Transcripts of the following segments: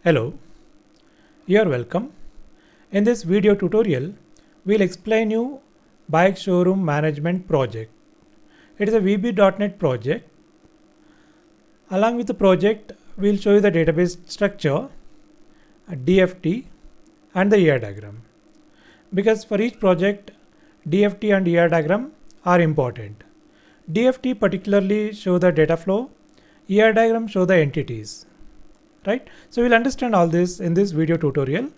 Hello, you're welcome. In this video tutorial, we'll explain you Bike Showroom Management project. It is a VB.NET project. Along with the project, we'll show you the database structure, a DFT, and the ER diagram. Because for each project, DFT and ER diagram are important. DFT particularly show the data flow, ER diagram show the entities. Right? So we'll understand all this in this video tutorial.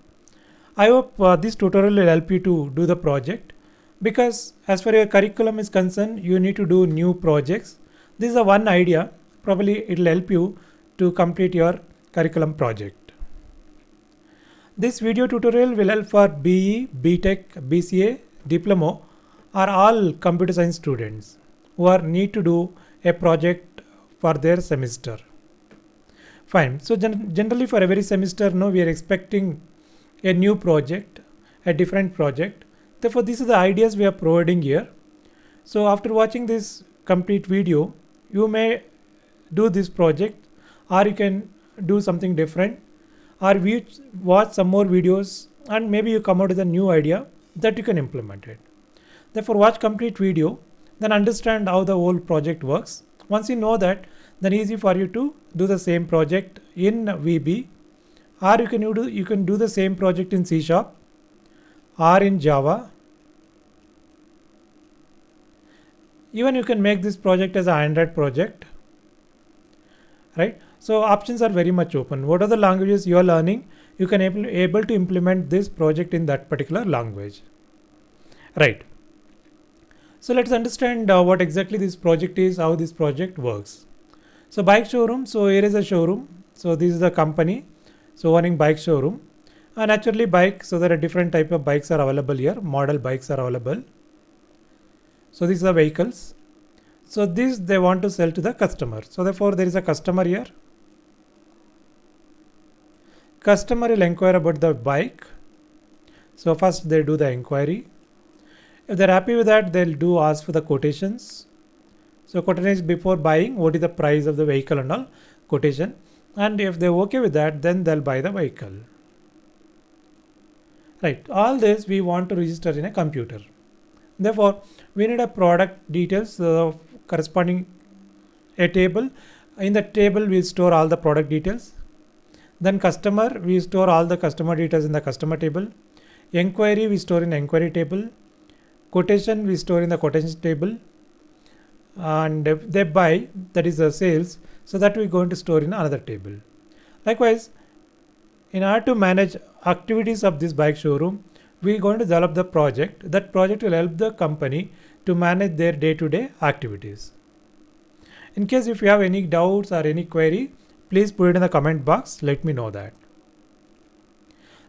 I hope this tutorial will help you to do the project, because as far as your curriculum is concerned, you need to do new projects. This is a one idea. Probably it will help you to complete your curriculum project. This video tutorial will help for BE, BTech, BCA, Diploma, or all computer science students who are need to do a project for their semester. Fine. So generally for every semester, no, we are expecting a new project, a different project. Therefore, these are the ideas we are providing here. So after watching this complete video, you may do this project, or you can do something different, or watch some more videos, and maybe you come out with a new idea that you can implement it. Therefore, watch complete video, then understand how the whole project works. Once you know that, then easy for you to do the same project in VB, or you can do the same project in C# or in Java. Even you can make this project as an Android project, right? So options are very much open. What are the languages you are learning? You can able to implement this project in that particular language, right? So let's understand what exactly this project is, how this project works. So bike showroom. So here is a showroom. So this is the company. So owning bike showroom, and naturally bike. So there are different type of bikes are available here. Model bikes are available. So these are vehicles. So this they want to sell to the customer. So therefore there is a customer here. Customer will inquire about the bike. So first they do the inquiry. If they're happy with that, they'll do ask for the quotations. So quotation is before buying, what is the price of the vehicle and all, quotation. And if they're okay with that, then they'll buy the vehicle. Right. All this we want to register in a computer. Therefore, we need a product details corresponding a table. In the table, we store all the product details. Then customer, we store all the customer details in the customer table. Enquiry, we store in enquiry table. Quotation, we store in the quotation table. And if they buy, that is the sales, so that we're going to store in another table. Likewise, in order to manage activities of this bike showroom, we're going to develop the project. That project will help the company to manage their day-to-day activities. In case if you have any doubts or any query, please put it in the comment box. Let me know that.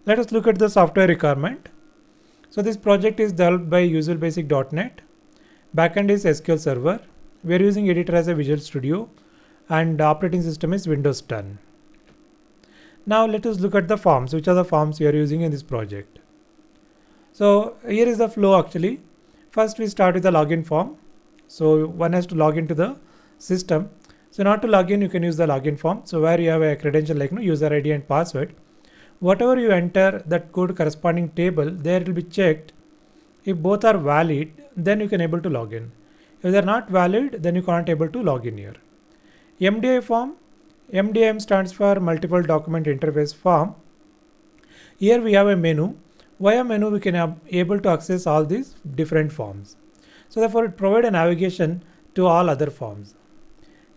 Let us look at the software requirement. So this project is developed by Visual Basic.NET. Backend is SQL Server. We are using editor as a Visual Studio, and operating system is Windows 10. Now let us look at the forms. Which are the forms we are using in this project? So here is the flow actually. First we start with the login form. So one has to log into the system. So not to log in, you can use the login form. So where you have a credential like user ID and password. Whatever you enter that code corresponding table, there it will be checked. If both are valid, then you can able to log in. If they are not valid, then you can't able to log in here. MDI form. MDM stands for Multiple Document Interface Form. Here we have a menu. Via menu we can able to access all these different forms. So therefore it provides a navigation to all other forms.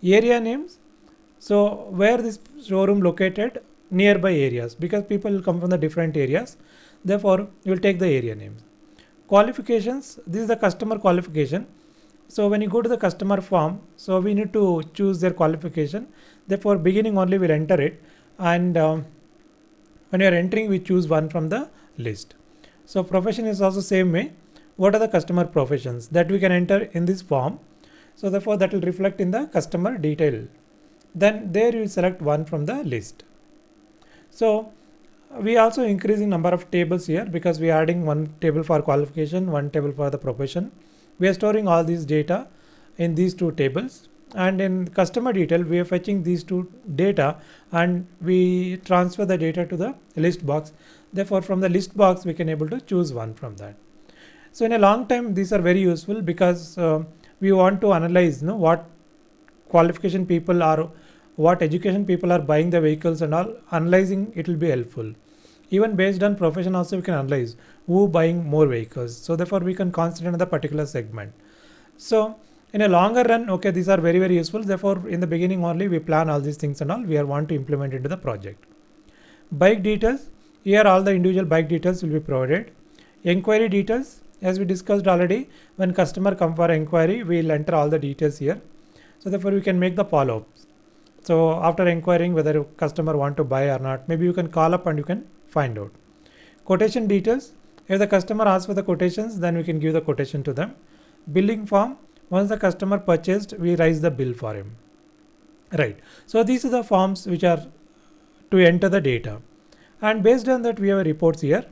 Area names. So where this showroom located, nearby areas, because people will come from the different areas. Therefore you will take the area names. Qualifications. This is the customer qualification. So when you go to the customer form, so we need to choose their qualification. Therefore beginning only we'll enter it, and when you are entering, we choose one from the list. So profession is also same way. What are the customer professions that we can enter in this form? So therefore that will reflect in the customer detail. Then there you will select one from the list. So we also increasing number of tables here, because we are adding one table for qualification, one table for the profession. We are storing all these data in these two tables. and in customer detail we are fetching these two data and we transfer the data to the list box. Therefore from the list box we can able to choose one from that. So in a long time these are very useful because we want to analyze what qualification people are, what education people are buying the vehicles and all. Analyzing it will be helpful. Even based on profession also we can analyze who buying more vehicles. So therefore we can concentrate on the particular segment. So in a longer run, okay, these are very useful. Therefore in the beginning only we plan all these things and all we are want to implement into the project. Bike details, here all the individual bike details will be provided. Inquiry details, as we discussed already, when customer come for inquiry we will enter all the details here. So therefore we can make the follow-ups. So after inquiring whether customer want to buy or not, maybe you can call up and you can find out. Quotation details, if the customer asks for the quotations then we can give the quotation to them. Billing form, once the customer purchased we raise the bill for him, right? So these are the forms which are to enter the data, and based on that we have reports here.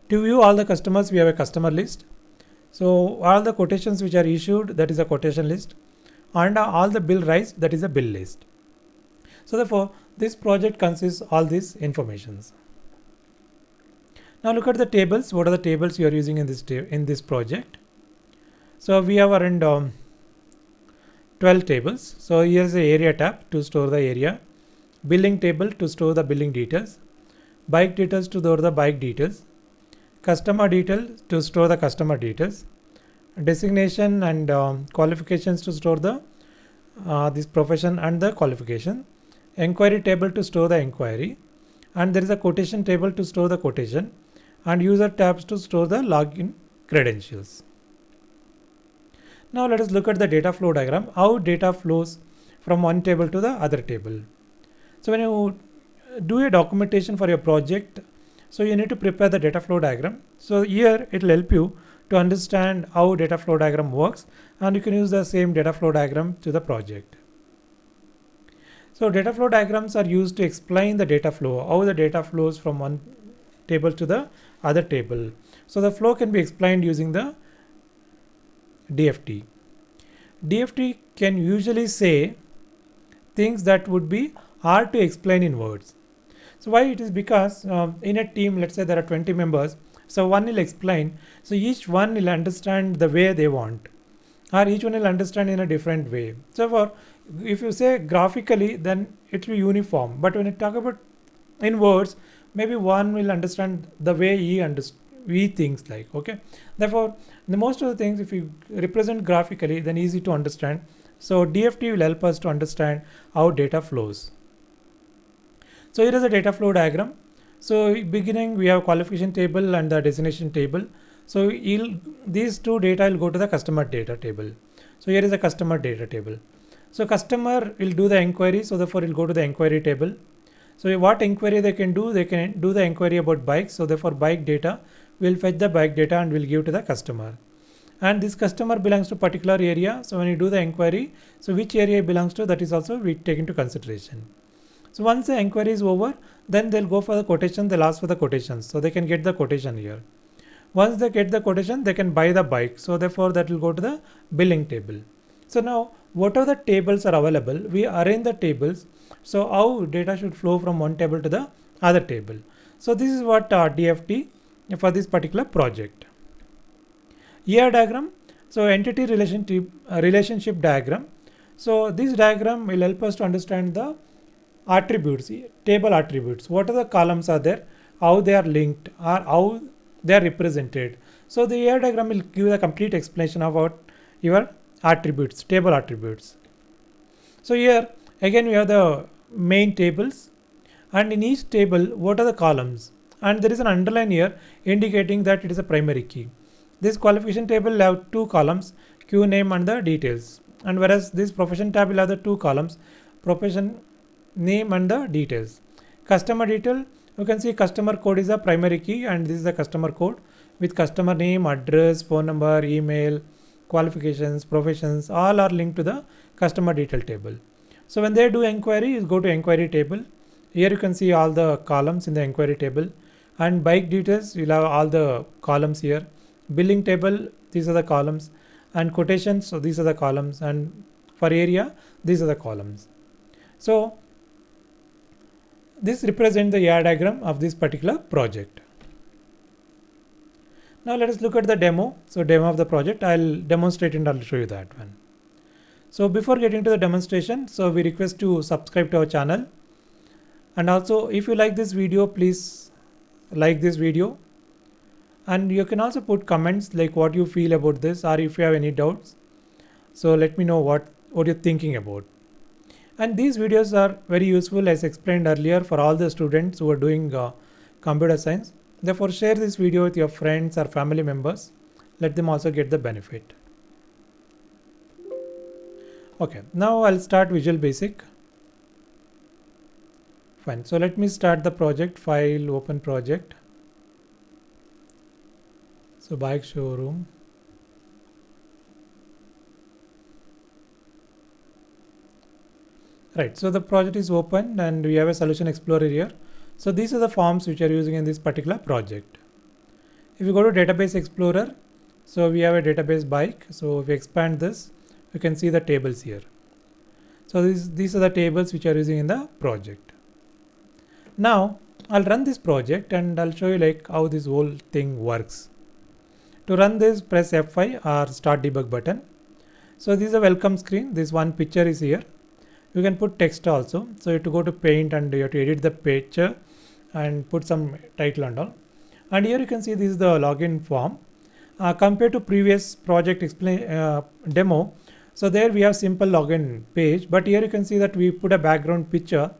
To view all the customers we have a customer list. So all the quotations which are issued, that is a quotation list, and all the bill raised, that is a bill list. So therefore this project consists all these informations. Now look at the tables. What are the tables you are using in this project? So we have around 12 tables. So here is the area tab to store the area, billing table to store the billing details, bike details to store the bike details, customer detail to store the customer details, designation and qualifications to store the this profession and the qualification, inquiry table to store the inquiry, and there is a quotation table to store the quotation, and user tabs to store the login credentials. Now let us look at the data flow diagram, how data flows from one table to the other table. So when you do a documentation for your project, so you need to prepare the data flow diagram. So here it will help you to understand how data flow diagram works, and you can use the same data flow diagram to the project. So data flow diagrams are used to explain the data flow, how the data flows from one table to the other table. So the flow can be explained using the DFT. DFT can usually say things that would be hard to explain in words. So why it is? Because in a team, let's say there are 20 members, so one will explain, so each one will understand the way they want, or each one will understand in a different way. So for if you say graphically, then it will be uniform, but when you talk about in words, maybe one will understand the way he thinks like, okay. Therefore the most of the things if you represent graphically, then easy to understand. So DFT will help us to understand how data flows. So here is a data flow diagram. So beginning we have qualification table and the destination table. So these two data will go to the customer data table. So here is a customer data table. So customer will do the inquiry, so therefore it will go to the inquiry table. So what inquiry they can do the inquiry about bikes. So therefore bike data will fetch the bike data and will give to the customer. And this customer belongs to particular area. So when you do the inquiry, so which area belongs to, that is also we take into consideration. So once the inquiry is over, then they'll go for the quotation, they'll ask for the quotations. So they can get the quotation here. Once they get the quotation, they can buy the bike. So therefore that will go to the billing table. So now whatever the tables are available, we arrange the tables. So how data should flow from one table to the other table. So this is what DFT for this particular project. ER diagram, so entity relationship diagram. So this diagram will help us to understand the attributes, table attributes. What are the columns are there, how they are linked, or how they are represented. So the ER diagram will give a complete explanation about your attributes, table attributes. So here again we have the main tables, and in each table what are the columns, and there is an underline here indicating that it is a primary key. This qualification table will have two columns, Q name and the details, and whereas this profession tab will have the two columns, profession name and the details. Customer detail, you can see customer code is a primary key, and this is the customer code with customer name, address, phone number, email, qualifications, professions, all are linked to the customer detail table. So when they do inquiry, you go to inquiry table. Here you can see all the columns in the inquiry table, and bike details, you'll have all the columns here. Billing table, these are the columns, and quotations, so these are the columns, and for area these are the columns. So this represents the ER diagram of this particular project. Now let us look at the demo. So demo of the project, I'll demonstrate and I'll show you that one. So before getting to the demonstration, so we request to subscribe to our channel, and also if you like this video, please like this video, and you can also put comments like what you feel about this, or if you have any doubts, so let me know what you're thinking about. And these videos are very useful, as explained earlier, for all the students who are doing computer science. Therefore share this video with your friends or family members, let them also get the benefit. Okay, now I'll start Visual Basic. Fine, so let me start the project. File, open project. So bike showroom. Right, so the project is open and we have a solution explorer here. So these are the forms which are using in this particular project. If you go to database explorer, so we have a database bike. So if we expand this, you can see the tables here. So these are the tables which are using in the project. Now I'll run this project and I'll show you like how this whole thing works. To run this, press F5 or start debug button. So this is a welcome screen. This one picture is here. You can put text also. So you have to go to paint and you have to edit the picture and put some title and all. And here you can see this is the login form. Compared to previous project demo, so there we have simple login page, but here you can see that we put a background picture.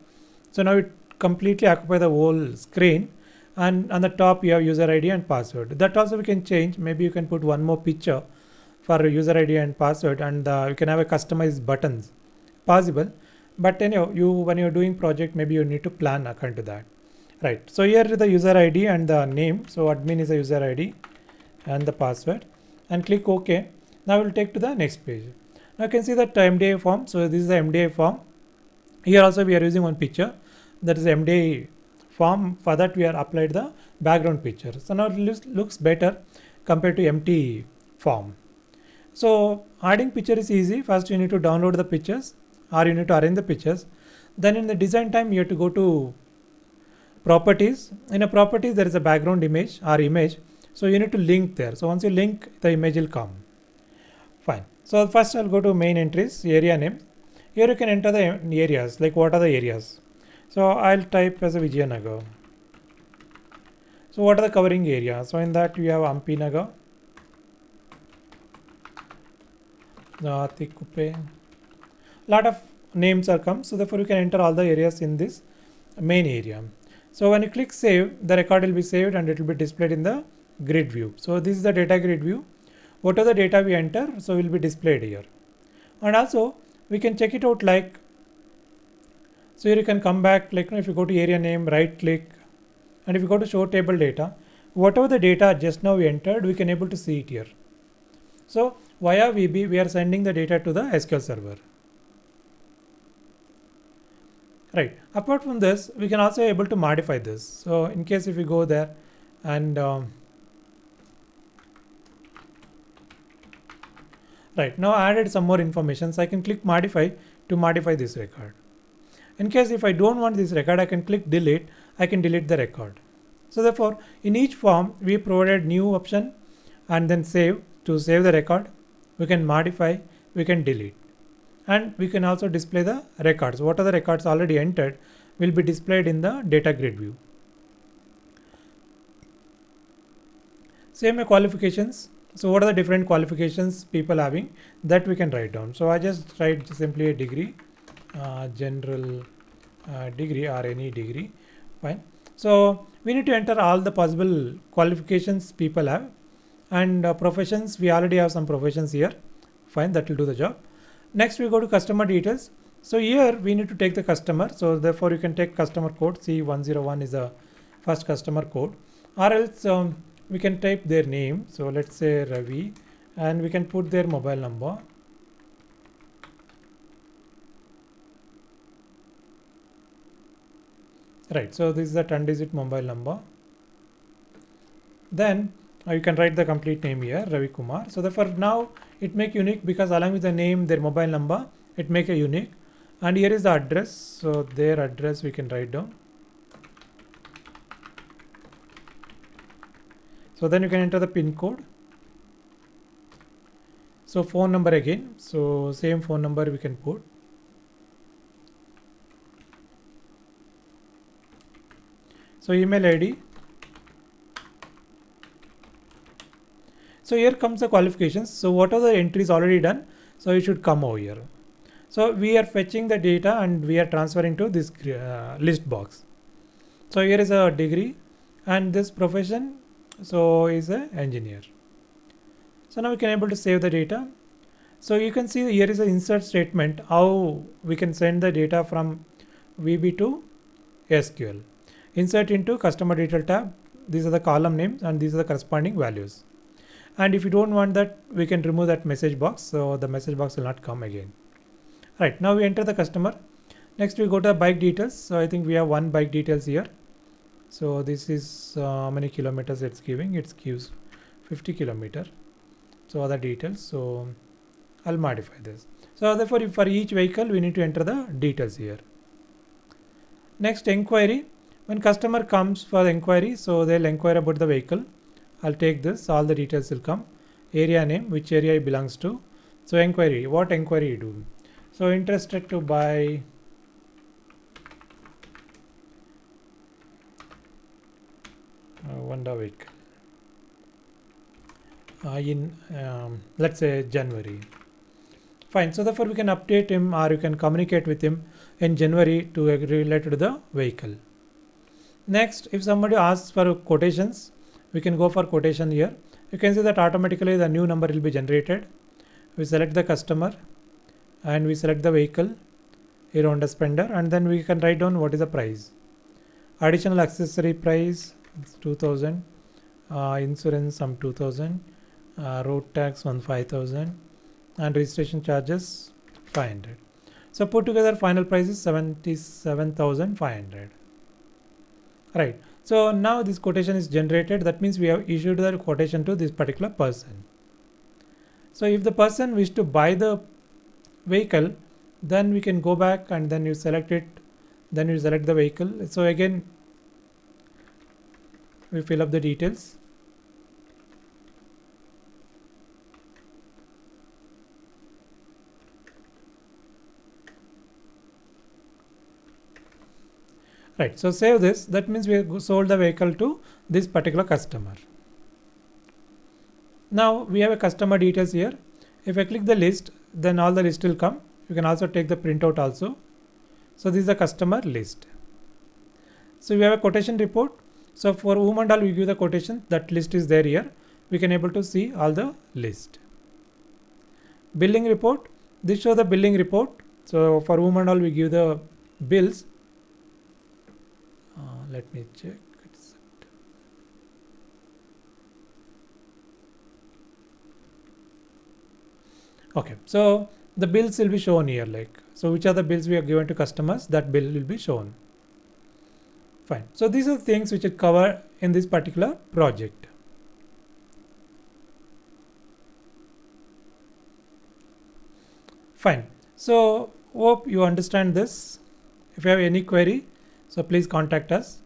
So now it completely occupies the whole screen, and on the top you have user ID and password. That also we can change. Maybe you can put one more picture for user ID and password, and you can have a customized buttons possible. But anyhow, when you're doing project, maybe you need to plan according to that. Right, so here is the user ID and the name. So admin is the user ID and the password, and click OK. Now we'll take to the next page. Now you can see that MDI form. So this is the MDI form. Here also we are using one picture, that is MDI form. For that we are applied the background picture. So now it looks better compared to empty form. So adding picture is easy. First you need to download the pictures, or you need to arrange the pictures. Then in the design time you have to go to properties. In a property there is a background image or image. So you need to link there. So once you link, the image will come. Fine. So first I'll go to main entries, area name. Here you can enter the areas, like what are the areas. So I'll type as a Vijayanagar. So what are the covering areas? So in that we have Hampi Nagar, Tikupe. Lot of names are come. So therefore you can enter all the areas in this main area. So when you click save, the record will be saved and it will be displayed in the grid view. So this is the data grid view. Whatever the data we enter, so will be displayed here. And also we can check it out like, so here you can come back, like if you go to area name, right click, and if you go to show table data, whatever the data just now we entered, we can able to see it here. So via VB, we are sending the data to the SQL server. Right. Apart from this, we can also able to modify this. So in case if we go there and right, now I added some more information. So I can click modify to modify this record. In case if I don't want this record, I can click delete. I can delete the record. So therefore, in each form, we provided new option and then save. To save the record, we can modify, we can delete. And we can also display the records. What are the records already entered will be displayed in the data grid view. Same qualifications. So what are the different qualifications people having, that we can write down. So I just write simply a degree, general degree or any degree. Fine. So we need to enter all the possible qualifications people have, and professions, we already have some professions here. Fine, that will do the job. Next we go to customer details. So here we need to take the customer. So therefore you can take customer code. C101 is the first customer code, or else we can type their name. So let's say Ravi, and we can put their mobile number. Right, so this is the 10-digit mobile number. Then You can write the complete name here, Ravi Kumar. So therefore now it make unique because along with the name, their mobile number, it make a unique. And here is the address. So their address we can write down. So then you can enter the pin code. So phone number again. So same phone number we can put. So email ID. So here comes the qualifications. So what are the entries already done? So you should come over here. So we are fetching the data and we are transferring to this list box. So here is a degree and this profession. So is a engineer. So now we can able to save the data. So you can see here is an insert statement how we can send the data from VB to SQL. Insert into customer detail tab. These are the column names and these are the corresponding values. And if you don't want that, we can remove that message box. So the message box will not come again. Right, now we enter the customer. Next we go to the bike details. So I think we have one bike details here. So this is how many kilometers it's giving. It gives 50 kilometer. So other details. So I'll modify this. So therefore for each vehicle we need to enter the details here. Next inquiry. When customer comes for the inquiry, so they'll inquire about the vehicle. I'll take this, all the details will come. Area name, which area it belongs to. So inquiry, what inquiry you do. So interested to buy Honda vehicle in let's say January. Fine, so therefore we can update him or you can communicate with him in January to related to the vehicle. Next, if somebody asks for quotations, we can go for quotation here. You can see that automatically the new number will be generated. We select the customer and we select the vehicle, Hero Honda Splendor, and then we can write down what is the price. Additional accessory price 2000, insurance some 2000, road tax 5000, and registration charges 500. So put together final price is 77,500. Right. So now this quotation is generated. That means we have issued the quotation to this particular person. So if the person wish to buy the vehicle, then we can go back and then you select it. Then you select the vehicle. So again, we fill up the details. Right, so save this. That means we have sold the vehicle to this particular customer. Now we have a customer details here. If I click the list, then all the list will come. You can also take the printout also. So this is the customer list. So we have a quotation report. So for whom and all we give the quotation, that list is there here. We can able to see all the list. Billing report. This shows the billing report. So for whom and all we give the bills. Let me check. Okay, so the bills will be shown here, like, so which are the bills we are given to customers, that bill will be shown. Fine. So these are the things which are covered in this particular project. Fine. So hope you understand this. If you have any query, so please contact us.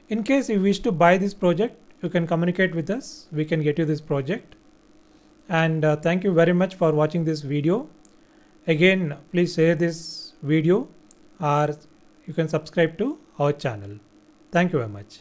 In case you wish to buy this project, you can communicate with us. We can get you this project. And thank you very much for watching this video. Again, please share this video or you can subscribe to our channel. Thank you very much.